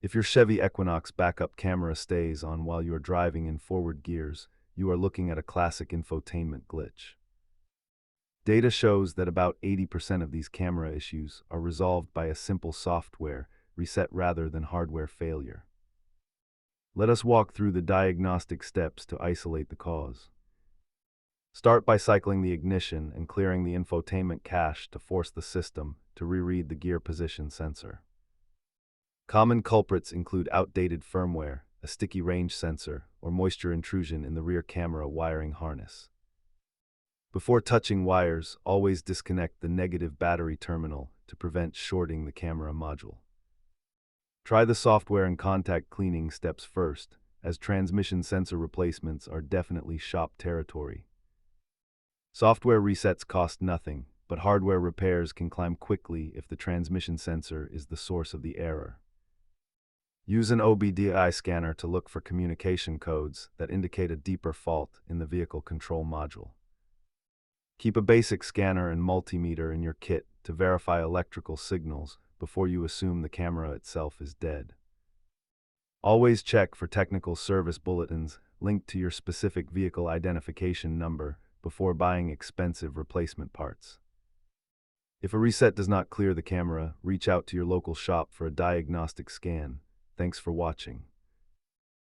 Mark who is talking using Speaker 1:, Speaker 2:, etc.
Speaker 1: If your Chevy Equinox backup camera stays on while you are driving in forward gears, you are looking at a classic infotainment glitch. Data shows that about 80% of these camera issues are resolved by a simple software reset rather than hardware failure. Let us walk through the diagnostic steps to isolate the cause. Start by cycling the ignition and clearing the infotainment cache to force the system to reread the gear position sensor. Common culprits include outdated firmware, a sticky range sensor, or moisture intrusion in the rear camera wiring harness. Before touching wires, always disconnect the negative battery terminal to prevent shorting the camera module. Try the software and contact cleaning steps first, as transmission sensor replacements are definitely shop territory. Software resets cost nothing, but hardware repairs can climb quickly if the transmission sensor is the source of the error. Use an OBD-I scanner to look for communication codes that indicate a deeper fault in the vehicle control module. Keep a basic scanner and multimeter in your kit to verify electrical signals before you assume the camera itself is dead. Always check for technical service bulletins linked to your specific vehicle identification number before buying expensive replacement parts. If a reset does not clear the camera, reach out to your local shop for a diagnostic scan. Thanks for watching.